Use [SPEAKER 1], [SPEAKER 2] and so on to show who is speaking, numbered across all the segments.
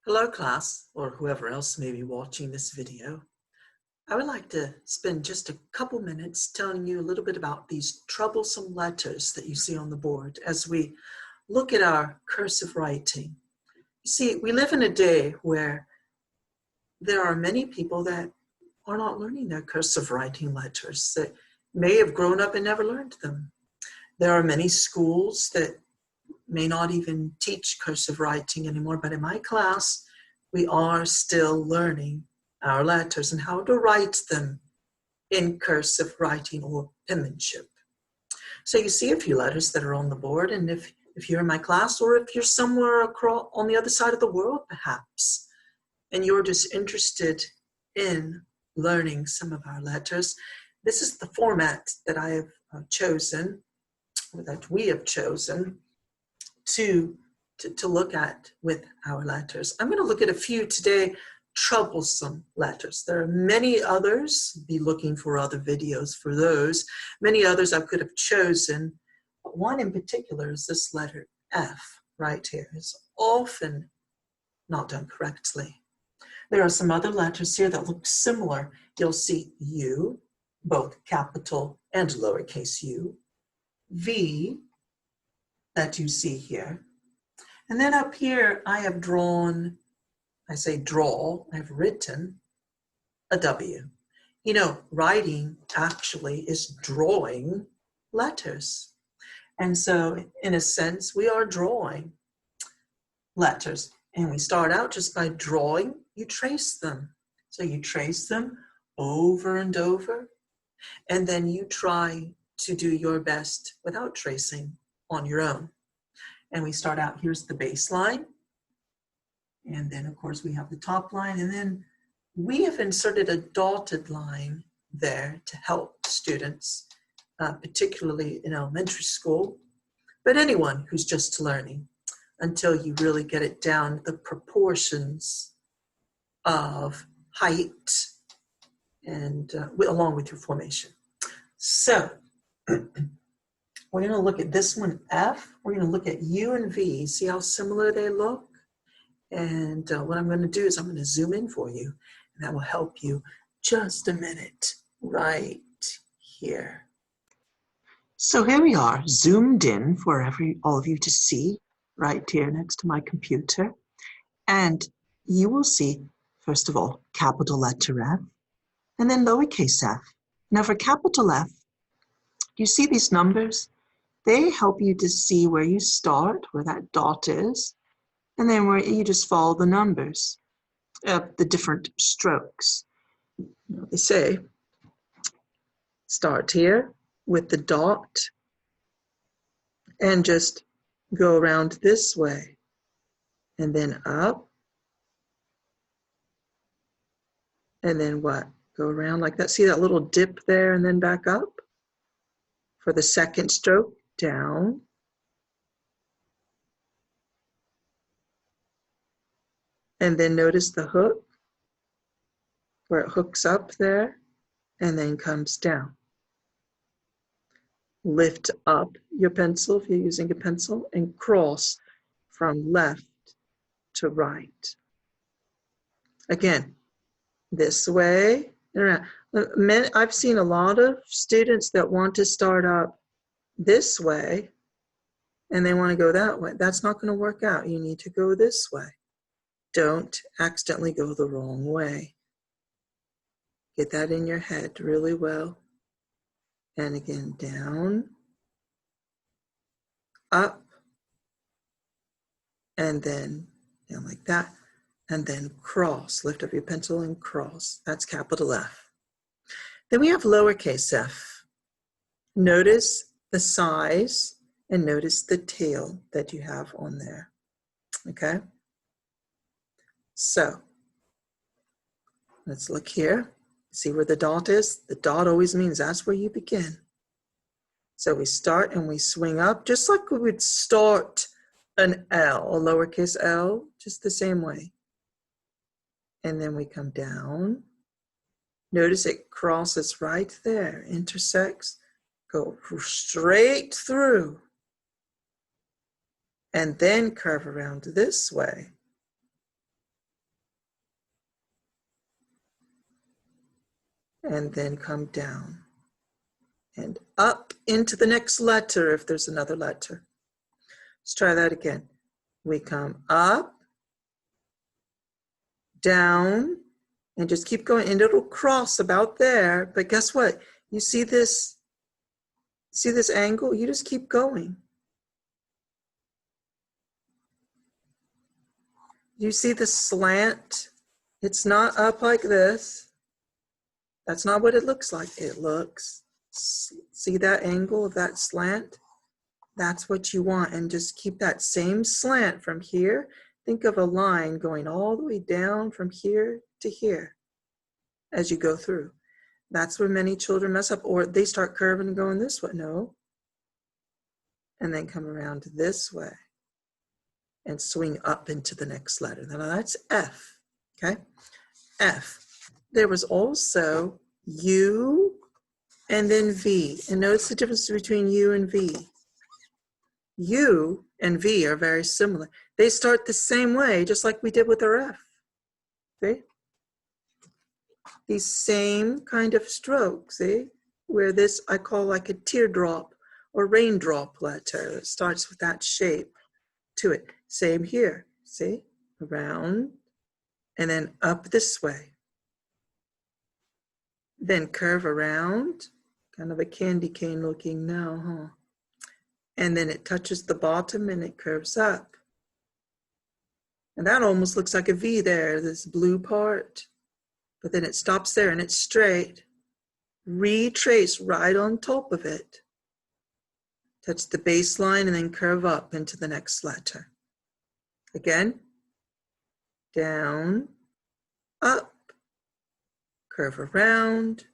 [SPEAKER 1] Hello class, or whoever else may be watching this video. I would like to spend just a couple minutes telling you a little bit about these troublesome letters that you see on the board as we look at our cursive writing. You see, we live in a day where there are many people that are not learning their cursive writing letters, that may have grown up and never learned them. There are many schools that may not even teach cursive writing anymore, but in my class, we are still learning our letters and how to write them in cursive writing or penmanship. So you see a few letters that are on the board, and if you're in my class, or if you're somewhere across on the other side of the world perhaps, and you're just interested in learning some of our letters, this is the format that I have chosen, or that we have chosen, to look at with our letters. I'm going to look at a few today, troublesome letters. There are many others. Be looking for other videos for those. Many others I could have chosen, but one in particular is this letter F right here. It's often not done correctly. There are some other letters here that look similar. You'll see U, both capital and lowercase u, V, that you see here. And then up here, I have drawn, I say draw, I've written a W. You know, writing actually is drawing letters. And so in a sense, we are drawing letters. And we start out just by drawing, you trace them. So you trace them over and over, and then you try to do your best without tracing on your own. And we start out, here's the baseline. And then of course we have the top line, and then we have inserted a dotted line there to help students, particularly in elementary school, but anyone who's just learning, until you really get it down, the proportions of height and along with your formation. So we're going to look at this one, F. We're going to look at U and V. See how similar they look? And what I'm going to do is I'm going to zoom in for you, and that will help you. Just a minute right here. So here we are, zoomed in for all of you to see right here next to my computer. And you will see, first of all, capital letter F, and then lowercase f. Now for capital F, you see these numbers? They help you to see where you start, where that dot is, and then where you just follow the numbers, the different strokes. They say, start here with the dot and just go around this way, and then up, and then what? Go around like that. See that little dip there and then back up? For the second stroke, down. And then notice the hook, where it hooks up there and then comes down. Lift up your pencil if you're using a pencil and cross from left to right. Again, this way and around. I've seen a lot of students that want to start up this way and they want to go that way. That's not going to work out. You need to go this way. Don't accidentally go the wrong way. Get that in your head really well. And again, down, up, and then down like that, and then cross. Lift up your pencil and cross. That's capital F. Then we have lowercase f. Notice the size and notice the tail that you have on there, okay? So let's look here. See where the dot is? The dot always means that's where you begin. So we start and we swing up, just like we would start an L, a lowercase l, just the same way. And then we come down. Notice it crosses right there, intersects, go straight through, and then curve around this way. and then come down and up into the next letter if there's another letter. Let's try that again. We come up, down, and just keep going, and it'll cross about there. But guess what? You see this angle? You just keep going. You see the slant? It's not up like this. That's not what it looks like. It looks, see that angle of that slant? That's what you want, and just keep that same slant from here. Think of a line going all the way down from here to here as you go through. That's where many children mess up, or they start curving and going this way. No. And then come around this way and swing up into the next letter. Now that's F, okay? F. There was also U and then V. And notice the difference between U and V. U and V are very similar. They start the same way, just like we did with our F. See? These same kind of strokes, see? Where this I call like a teardrop or raindrop letter. It starts with that shape to it. Same here, see? Around and then up this way. Then curve around, kind of a candy cane looking now, huh? And then it touches the bottom and it curves up. And that almost looks like a V there, this blue part. But then it stops there and it's straight. Retrace right on top of it. Touch the baseline and then curve up into the next letter. Again, down, up, curve around,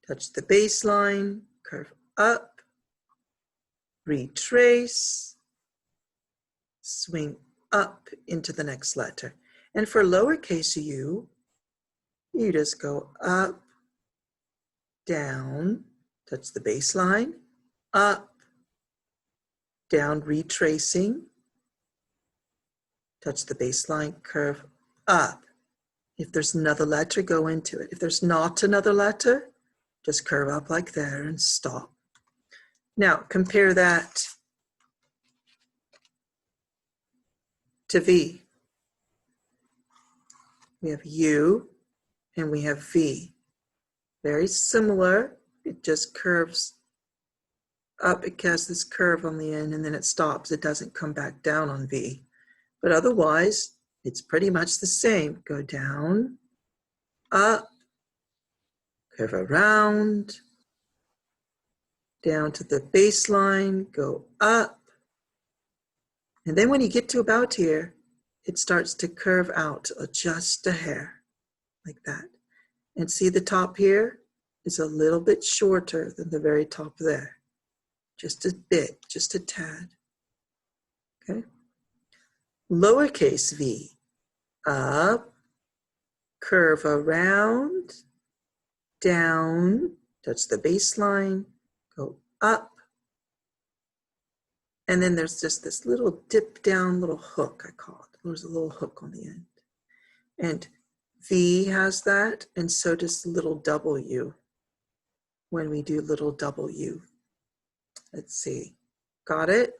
[SPEAKER 1] touch the baseline, curve up, retrace, swing up into the next letter. And for lowercase u, you just go up, down, touch the baseline, up, down, retracing, touch the baseline, curve up. If there's another letter, go into it. If there's not another letter, just curve up like there and stop. Now, compare that to V. We have U and we have V. Very similar. It just curves up. It has this curve on the end and then it stops. It doesn't come back down on V. But otherwise, it's pretty much the same. Go down, up, curve around, down to the baseline, go up. And then when you get to about here, it starts to curve out just a hair, like that. And see the top here is a little bit shorter than the very top there. Just a bit, just a tad, okay? Lowercase v, up, curve around, down, touch the baseline, go up, and then there's just this little dip down little hook, I call it. There's a little hook on the end. And V has that, and so does little W when we do little W. Let's see, got it?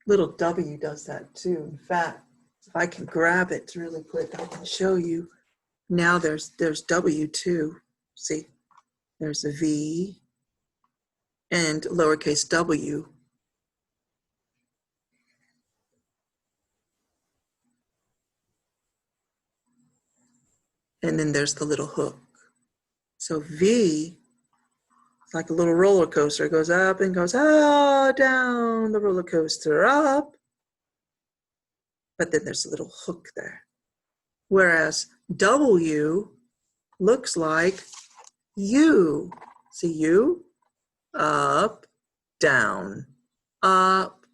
[SPEAKER 1] Little W does that too. In fact, if I can grab it really quick, I can show you. Now there's W too. See, there's a V and lowercase w. And then there's the little hook. So V, it's like a little roller coaster. It goes up and goes, down the roller coaster, up. But then there's a little hook there. Whereas W looks like U. See U? Up, down, up,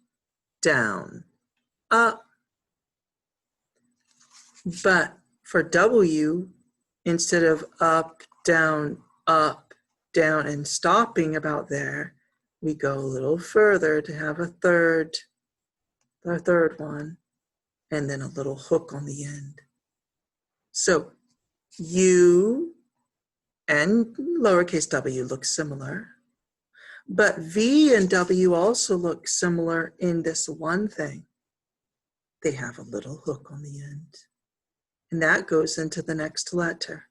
[SPEAKER 1] down, up. But for W, instead of up, down, and stopping about there, we go a little further to have a third one, and then a little hook on the end. So U and lowercase w look similar, but V and W also look similar in this one thing. They have a little hook on the end, and that goes into the next letter.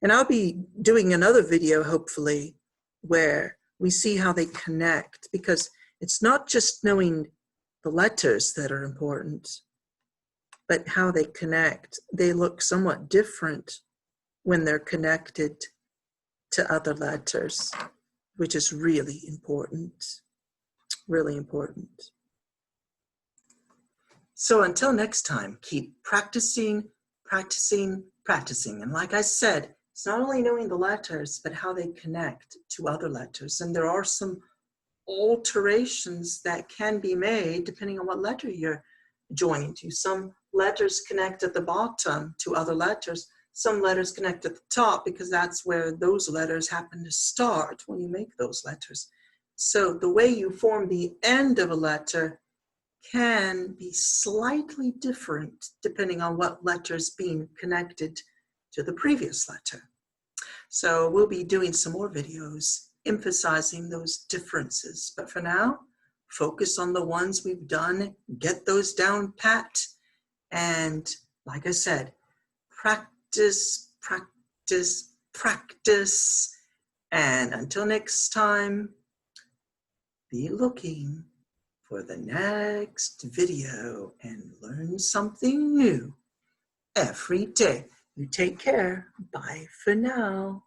[SPEAKER 1] And I'll be doing another video, hopefully, where we see how they connect, because it's not just knowing the letters that are important, but how they connect. They look somewhat different when they're connected to other letters, which is really important, really important. So until next time, keep practicing, practicing, practicing. And like I said, it's not only knowing the letters, but how they connect to other letters. And there are some alterations that can be made depending on what letter you're joining to. Some letters connect at the bottom to other letters. Some letters connect at the top because that's where those letters happen to start when you make those letters. So the way you form the end of a letter can be slightly different depending on what letter is being connected to the previous letter. So we'll be doing some more videos emphasizing those differences. But for now, focus on the ones we've done, get those down pat, and like I said, practice, practice, practice. And until next time, be looking for the next video and learn something new every day. You take care. Bye for now.